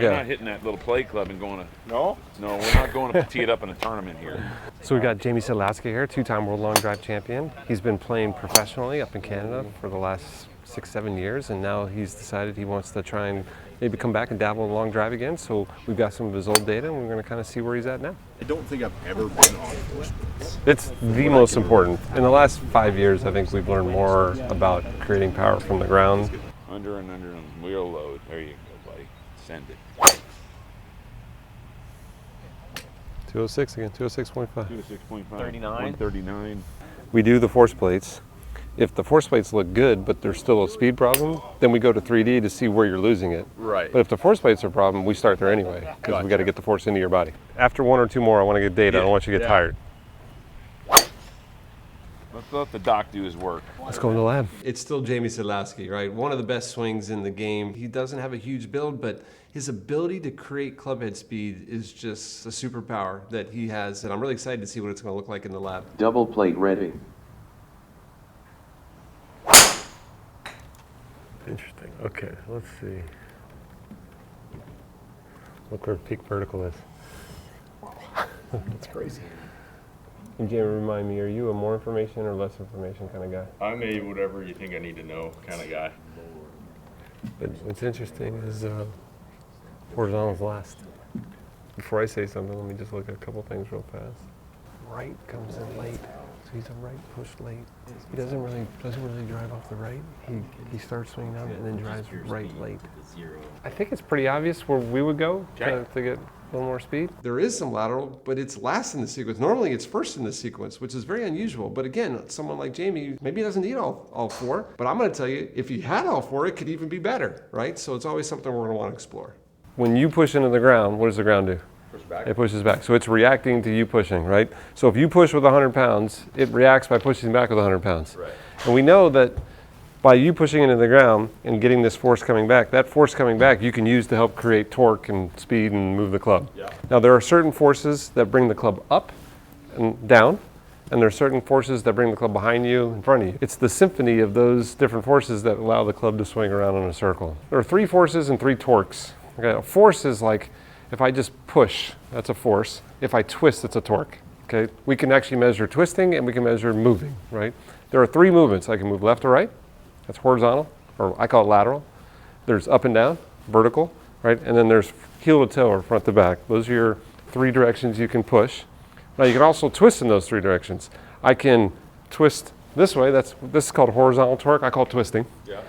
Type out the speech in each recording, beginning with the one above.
We're not hitting that little play club and going to... No? No, we're not going to tee it up in a tournament here. So we got Jamie Sadlowski here, two-time world long drive champion. He's been playing professionally up in Canada for the last 6-7 years, and now he's decided he wants to try and maybe come back and dabble in long drive again. So we've got some of his old data, and we're going to kind of see where he's at now. I don't think I've ever been on force. It's the most important. In the last 5 years, I think we've learned more about creating power from the ground. Under and under and wheel load. There you go, buddy. Send it. 206 again, 206.5. 206.5. 39. 139. We do the force plates. If the force plates look good, but there's still a speed problem, then we go to 3D to see where you're losing it. Right. But if the force plates are a problem, we start there anyway, because we got to get the force into your body. After one or two more, I want to get data. I don't want you to get tired. Let's let the doc do his work. Let's go in the lab. It's still Jamie Sadlowski, right? One of the best swings in the game. He doesn't have a huge build, but his ability to create clubhead speed is just a superpower that he has, and I'm really excited to see what it's going to look like in the lab. Double plate ready. Interesting. Okay, let's see. Look where peak vertical is. That's crazy. And Jamie, remind me, are you a more information or less information kind of guy? I'm a whatever you think I need to know kind of guy. But what's interesting is horizontal's last. Before I say something, let me just look at a couple things real fast. Right comes in late, so he's a right push late. He doesn't really drive off the right. He starts swinging out and then drives right late. I think it's pretty obvious where we would go to get a little more speed. There is some lateral, but it's last in the sequence. Normally it's first in the sequence, which is very unusual. But again, someone like Jamie, maybe he doesn't need all four, but I'm gonna tell you, if he had all four, it could even be better, right? So it's always something we're gonna wanna explore. When you push into the ground, what does the ground do? Push back. It pushes back. So it's reacting to you pushing, right? So if you push with 100 pounds, it reacts by pushing back with 100 pounds. Right. And we know that by you pushing into the ground and getting this force coming back, that force coming back you can use to help create torque and speed and move the club. Yeah. Now there are certain forces that bring the club up and down, and there are certain forces that bring the club behind you, in front of you. It's the symphony of those different forces that allow the club to swing around in a circle. There are 3 forces and 3 torques. Okay, a force is like, if I just push, that's a force. If I twist, it's a torque. Okay, we can actually measure twisting and we can measure moving, right? There are 3 movements. I can move left or right. That's horizontal, or I call it lateral. There's up and down, vertical, right? And then there's heel to toe or front to back. Those are your 3 directions you can push. Now you can also twist in those 3 directions. I can twist this way. This is called horizontal torque. I call it twisting. Yeah.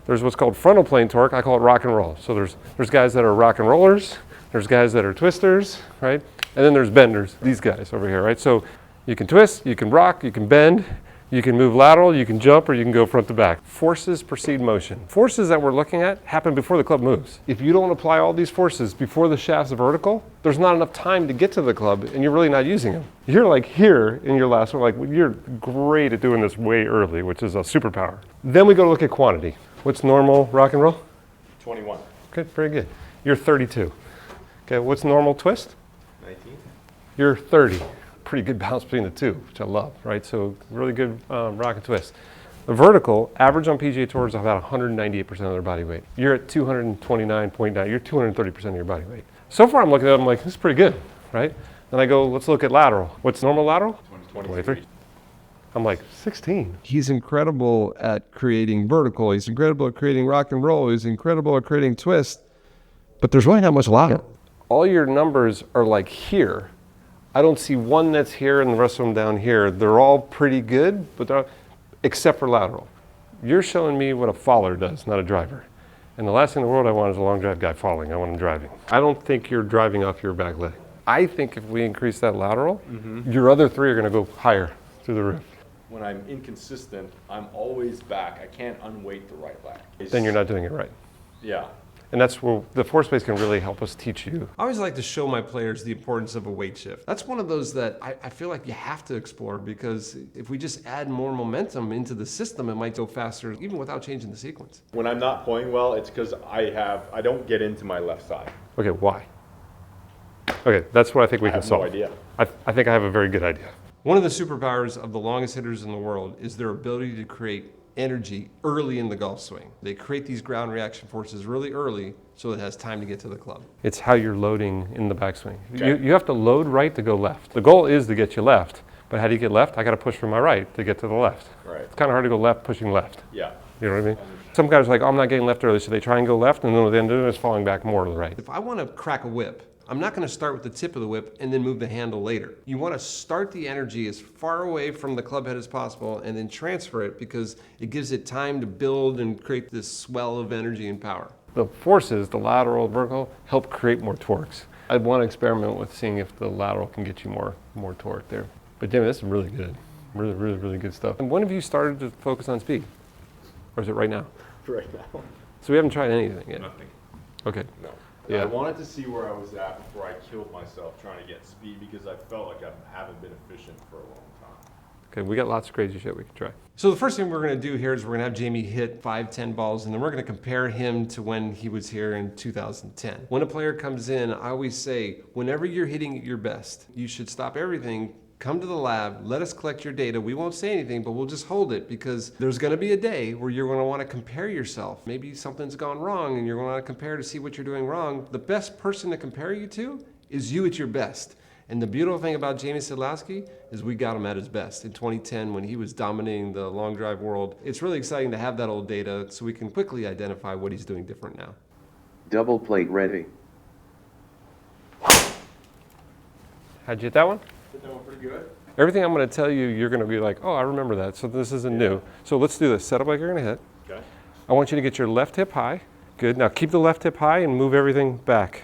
There's what's called frontal plane torque. I call it rock and roll. So there's guys that are rock and rollers. There's guys that are twisters, right? And then there's benders, these guys over here, right? So you can twist, you can rock, you can bend, you can move lateral, you can jump, or you can go front to back. Forces precede motion. Forces that we're looking at happen before the club moves. If you don't apply all these forces before the shaft's vertical, there's not enough time to get to the club, and you're really not using them. You're like here in your last one, like you're great at doing this way early, which is a superpower. Then we go to look at quantity. What's normal rock and roll? 21. Okay, very good. You're 32. Okay, what's normal twist? 19. You're 30. Pretty good balance between the two, which I love, right? So really good rock and twist. The vertical, average on PGA Tours is about 198% of their body weight. You're at 229.9, you're 230% of your body weight. So far I'm looking at it, I'm like, this is pretty good, right? Then I go, let's look at lateral. What's normal lateral? 23. I'm like, 16. He's incredible at creating vertical. He's incredible at creating rock and roll. He's incredible at creating twist. But there's really not much lateral. All your numbers are like here. I don't see one that's here and the rest of them down here. They're all pretty good, but except for lateral. You're showing me what a faller does, not a driver. And the last thing in the world I want is a long drive guy falling. I want him driving. I don't think you're driving off your back leg. I think if we increase that lateral, your other 3 are going to go higher through the roof. When I'm inconsistent, I'm always back. I can't unweight the right leg. Then you're not doing it right. Yeah. And that's where the force space can really help us teach you. I always like to show my players the importance of a weight shift. That's one of those that I feel like you have to explore, because if we just add more momentum into the system, it might go faster even without changing the sequence. When I'm not playing well, it's because I don't get into my left side. Okay, why? Okay, that's what I think we can solve. I have no idea. I think I have a very good idea. One of the superpowers of the longest hitters in the world is their ability to create energy early in the golf swing. They create these ground reaction forces really early so it has time to get to the club. It's how you're loading in the backswing. Okay. You have to load right to go left. The goal is to get you left, but how do you get left? I got to push from my right to get to the left. Right. It's kind of hard to go left pushing left. Yeah. You know what I mean? Some guys are like, oh, I'm not getting left early, so they try and go left, and then what they end up doing is falling back more to the right. If I want to crack a whip, I'm not going to start with the tip of the whip and then move the handle later. You want to start the energy as far away from the club head as possible and then transfer it because it gives it time to build and create this swell of energy and power. The forces, the lateral, vertical, help create more torques. I'd want to experiment with seeing if the lateral can get you more torque there. But Jamie, this is really good. Really, really, really good stuff. And when have you started to focus on speed? Or is it right now? Right now. So we haven't tried anything yet? Nothing. Okay. No. Yeah. I wanted to see where I was at before I killed myself trying to get speed because I felt like I haven't been efficient for a long time. Okay, we got lots of crazy shit we can try. So the first thing we're gonna do here is we're gonna have Jamie hit 5-10 balls, and then we're gonna compare him to when he was here in 2010. When a player comes in, I always say, whenever you're hitting at your best, you should stop everything, come to the lab, let us collect your data. We won't say anything, but we'll just hold it because there's gonna be a day where you're gonna wanna compare yourself. Maybe something's gone wrong and you're gonna wanna compare to see what you're doing wrong. The best person to compare you to is you at your best. And the beautiful thing about Jamie Sadlowski is we got him at his best in 2010 when he was dominating the long drive world. It's really exciting to have that old data so we can quickly identify what he's doing different now. Double plate ready. How'd you hit that one? Did that one pretty good? Everything I'm gonna tell you, you're gonna be like, oh, I remember that, so this isn't new. So let's do this. Set up like you're gonna hit. Okay. I want you to get your left hip high. Good, now keep the left hip high and move everything back.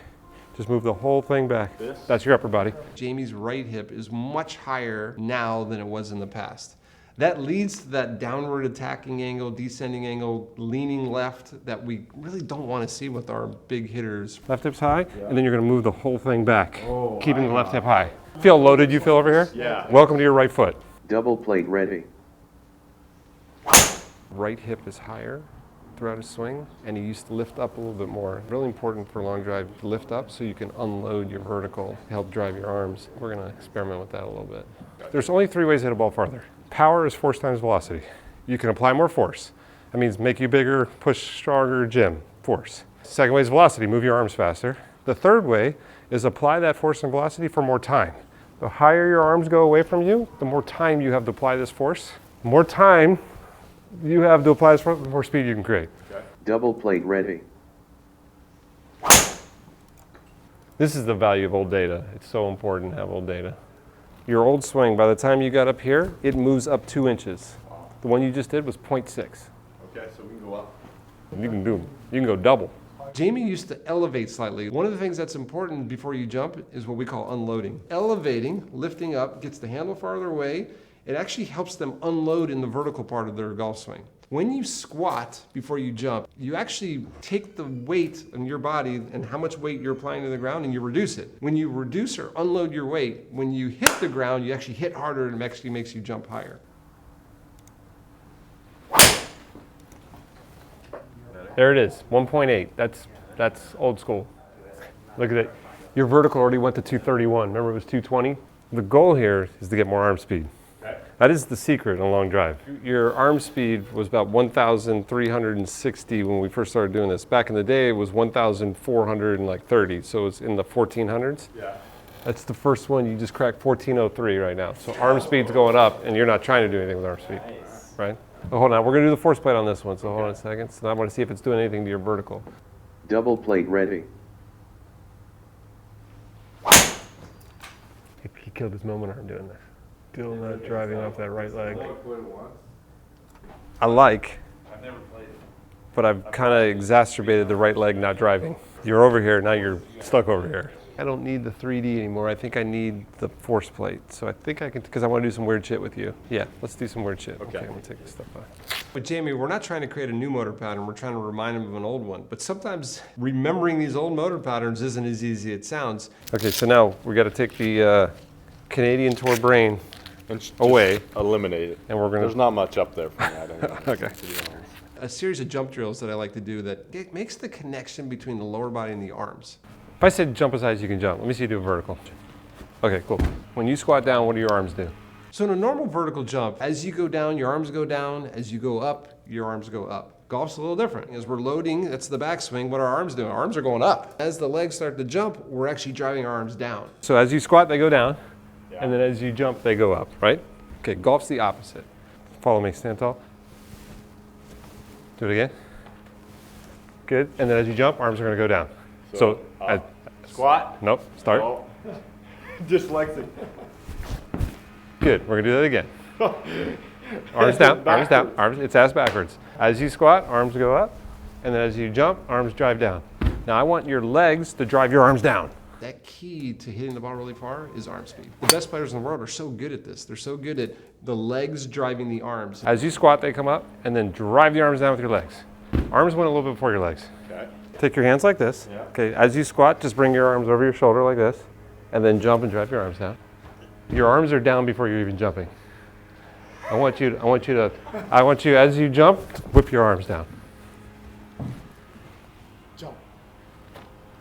Just move the whole thing back. This? That's your upper body. Jamie's right hip is much higher now than it was in the past. That leads to that downward attacking angle, descending angle, leaning left that we really don't want to see with our big hitters. Left hip's high, and then you're going to move the whole thing back, keeping the left hip high. Feel loaded you feel over here? Yeah. Welcome to your right foot. Double plate ready. Right hip is higher throughout his swing, and he used to lift up a little bit more. Really important for long drive to lift up so you can unload your vertical, help drive your arms. We're going to experiment with that a little bit. There's only 3 ways to hit a ball farther. Power is force times velocity. You can apply more force. That means make you bigger, push stronger, gym, force. Second way is velocity, move your arms faster. The third way is apply that force and velocity for more time. The higher your arms go away from you, the more time you have to apply this force. The more time you have to apply this force, the more speed you can create. Okay. Double plate ready. This is the value of old data. It's so important to have old data. Your old swing, by the time you got up here, it moves up 2 inches. The one you just did was 0.6. Okay, so we can go up. You can go double. Jamie used to elevate slightly. One of the things that's important before you jump is what we call unloading. Elevating, lifting up, gets the handle farther away. It actually helps them unload in the vertical part of their golf swing. When you squat before you jump, you actually take the weight on your body and how much weight you're applying to the ground and you reduce it. When you reduce or unload your weight, when you hit the ground, you actually hit harder and it actually makes you jump higher. There it is, 1.8. That's old school. Look at it. Your vertical already went to 231. Remember it was 220? The goal here is to get more arm speed. That is the secret in a long drive. Your arm speed was about 1,360 when we first started doing this. Back in the day, it was 1,430, so it's in the 1400s. Yeah. That's the first one. You just cracked 1403 right now. So arm speed's going up, and you're not trying to do anything with arm speed, right? Oh, hold on, we're gonna do the force plate on this one, so hold on a second. So I want to see if it's doing anything to your vertical. Double plate ready. He killed his moment arm doing this. Still not driving off that right leg. I like, but I've kind of exacerbated the right leg not driving. You're over here, now you're stuck over here. I don't need the 3D anymore. I think I need the force plate. So I think I can, because I want to do some weird shit with you. Yeah, let's do some weird shit. Okay, I'm gonna take this stuff off. But Jamie, we're not trying to create a new motor pattern. We're trying to remind him of an old one. But sometimes remembering these old motor patterns isn't as easy as it sounds. Okay, so now we got to take the Canadian Tour brain away. Eliminate it. And we're gonna. There's not much up there from that anyway. Okay. To be honest. A series of jump drills that I like to do that it makes the connection between the lower body and the arms. If I said jump as high as you can jump, let me see you do a vertical. Okay, cool. When you squat down, what do your arms do? So in a normal vertical jump, as you go down, your arms go down. As you go up, your arms go up. Golf's a little different. As we're loading, that's the backswing. What are our arms doing? Our arms are going up. As the legs start to jump, we're actually driving our arms down. So as you squat, they go down. Yeah. And then as you jump, they go up, right? Okay, golf's the opposite. Follow me, stand tall. Do it again. Good. And then as you jump, arms are going to go down. So squat? Nope, start. Oh. Dyslexic. Good, we're going to do that again. Arms down, arms down, arms, it's ass backwards. As you squat, arms go up, and then as you jump, arms drive down. Now I want your legs to drive your arms down. That key to hitting the ball really far is arm speed. The best players in the world are so good at this. They're so good at the legs driving the arms. As you squat, they come up, and then drive the arms down with your legs. Arms went a little bit before your legs. Okay. Take your hands like this. Yeah. Okay, as you squat, just bring your arms over your shoulder like this, and then jump and drive your arms down. Your arms are down before you're even jumping. I want you, as you jump, whip your arms down. Jump.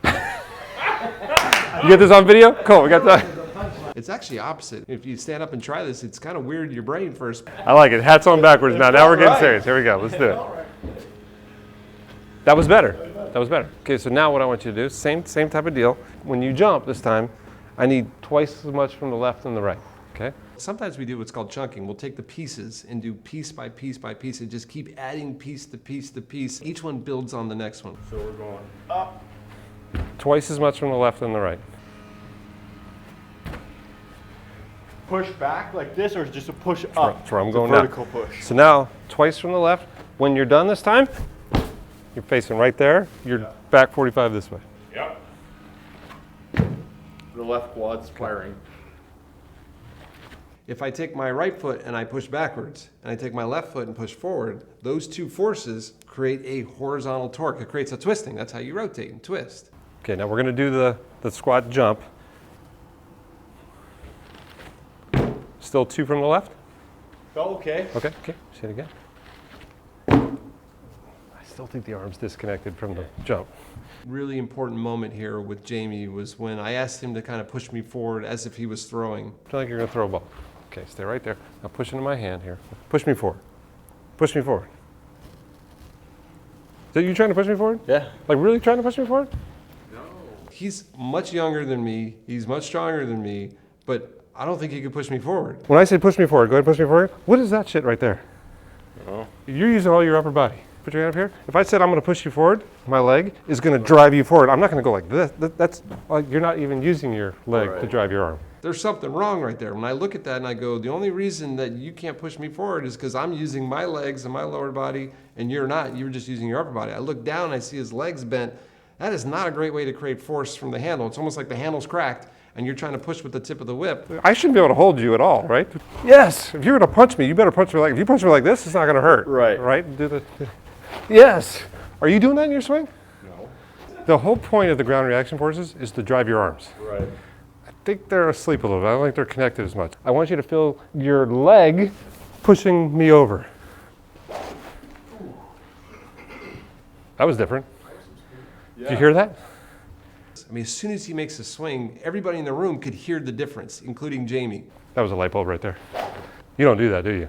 You get this on video? Cool, we got that. It's actually opposite. If you stand up and try this, it's kind of weird in your brain first. I like it. Hats on backwards now. Now we're getting serious. Here we go. Let's do it. That was better. That was better. Okay, so now what I want you to do, same type of deal. When you jump this time, I need twice as much from the left and the right. Okay? Sometimes we do what's called chunking. We'll take the pieces and do piece by piece by piece and just keep adding piece to piece to piece. Each one builds on the next one. So we're going up. Twice as much from the left and the right. Push back like this, or just a push up? That's where I'm going now. Vertical push. So now, twice from the left. When you're done this time, you're facing right there. You're back 45 this way. Yep. The left quad's firing. If I take my right foot and I push backwards, and I take my left foot and push forward, those two forces create a horizontal torque. It creates a twisting. That's how you rotate and twist. Okay, now we're going to do the squat jump. Still two from the left? Oh, okay. Okay, say it again. I still think the arm's disconnected from the jump. Really important moment here with Jamie was when I asked him to kind of push me forward as if he was throwing. I feel like you're going to throw a ball. Okay, stay right there. Now push into my hand here. Push me forward. Push me forward. So you trying to push me forward? Yeah. Like really trying to push me forward? No. He's much younger than me. He's much stronger than me, but I don't think he could push me forward. When I say push me forward, go ahead and push me forward. What is that shit right there? Oh. You're using all your upper body. Put your hand up here. If I said I'm going to push you forward, my leg is going to drive you forward. I'm not going to go like this. That's like you're not even using your leg to drive your arm. There's something wrong right there. When I look at that and I go, the only reason that you can't push me forward is because I'm using my legs and my lower body and you're not. You're just using your upper body. I look down and I see his legs bent. That is not a great way to create force from the handle. It's almost like the handle's cracked and you're trying to push with the tip of the whip. I shouldn't be able to hold you at all, right? Yes. If you're going to punch me, you better punch me like, if you punch me like this, it's not going to hurt. Right. Right? Do the. Yes. Are you doing that in your swing? No. The whole point of the ground reaction forces is to drive your arms. Right. I think they're asleep a little bit. I don't think they're connected as much. I want you to feel your leg pushing me over. That was different. Yeah. Did you hear that? I mean, as soon as he makes a swing, everybody in the room could hear the difference, including Jamie. That was a light bulb right there. You don't do that, do you?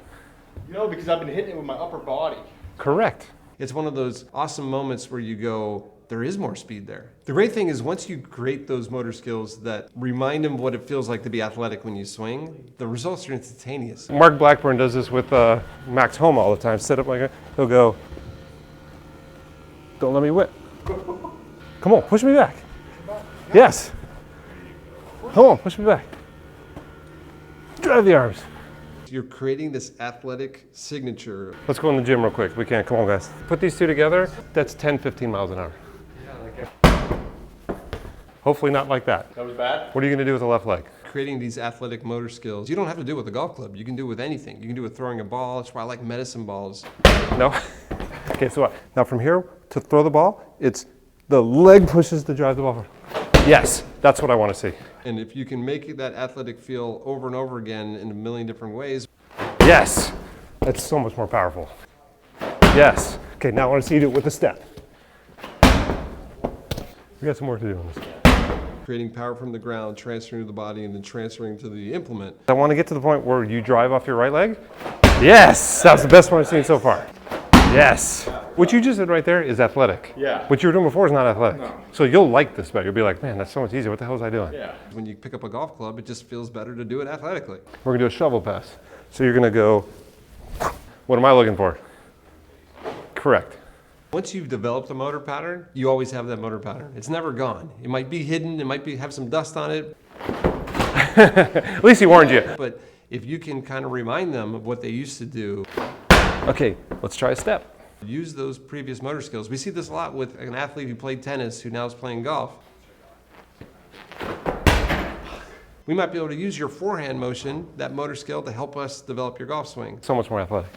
No, because I've been hitting it with my upper body. Correct. It's one of those awesome moments where you go, there is more speed there. The great thing is once you create those motor skills that remind him what it feels like to be athletic when you swing, the results are instantaneous. Mark Blackburn does this with Max Homa all the time. Set up like that. He'll go, don't let me whip. Come on, push me back. Yes. Come on, push me back. Drive the arms. You're creating this athletic signature. Let's go in the gym real quick. We can. Come on, guys. Put these two together. That's 10, 15 miles an hour. Hopefully not like that. That was bad? What are you going to do with the left leg? Creating these athletic motor skills. You don't have to do it with a golf club. You can do it with anything. You can do it with throwing a ball. That's why I like medicine balls. No? Okay, so what? Now from here to throw the ball, it's the leg pushes to drive the ball forward. Yes, that's what I want to see. And if you can make that athletic feel over and over again in a million different ways. Yes, that's so much more powerful. Yes. Okay, now I want to see you do it with a step. We got some work to do on this. Creating power from the ground, transferring to the body, and then transferring to the implement. I want to get to the point where you drive off your right leg. Yes, that's the best one I've seen so far. Yes. What you just did right there is athletic. Yeah. What you were doing before is not athletic. No. So you'll like this better. You'll be like, man, that's so much easier. What the hell was I doing? Yeah. When you pick up a golf club, it just feels better to do it athletically. We're gonna do a shovel pass. So you're gonna go, what am I looking for? Correct. Once you've developed a motor pattern, you always have that motor pattern. It's never gone. It might be hidden, it might have some dust on it. At least he warned you. But if you can kind of remind them of what they used to do. Okay, let's try a step. Use those previous motor skills. We see this a lot with an athlete who played tennis who now is playing golf. We might be able to use your forehand motion, that motor skill, to help us develop your golf swing. So much more athletic.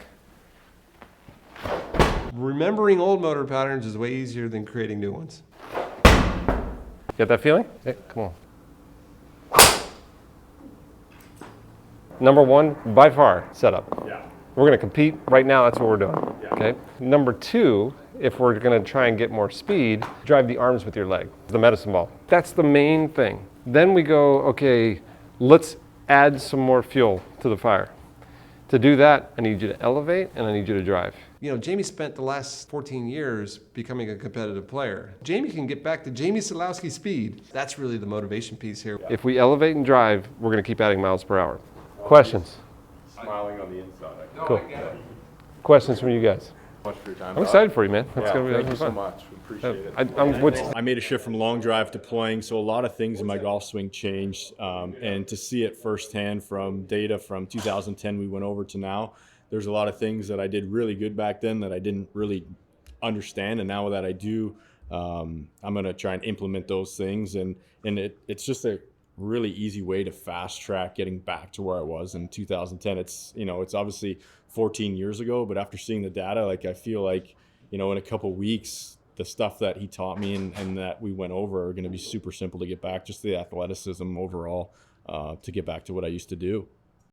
Remembering old motor patterns is way easier than creating new ones. Get that feeling? Hey, come on. Number one, by far, setup. Yeah. We're gonna compete right now, that's what we're doing, Yeah. okay? Number two, if we're gonna try and get more speed, drive the arms with your leg, the medicine ball. That's the main thing. Then we go, okay, let's add some more fuel to the fire. To do that, I need you to elevate and I need you to drive. You know, Jamie spent the last 14 years becoming a competitive player. Jamie can get back to Jamie Sadlowski speed. That's really the motivation piece here. Yeah. If we elevate and drive, we're gonna keep adding miles per hour. Questions? Smiling on the inside. Cool. Questions from you guys? Much for your time. I'm excited for you, man. That's gonna be Thank you so fun. much. We appreciate it. I I made a shift from long drive to playing, so a lot of things in my golf swing changed. And to see it firsthand from data from 2010 we went over to now, there's a lot of things that I did really good back then that I didn't really understand, and now that I do, I'm going to try and implement those things. And it's just a really easy way to fast track getting back to where I was in 2010. It's obviously 14 years ago, but after seeing the data, like I feel like, in a couple weeks, the stuff that he taught me and that we went over are going to be super simple to get back, just the athleticism overall, to get back to what I used to do.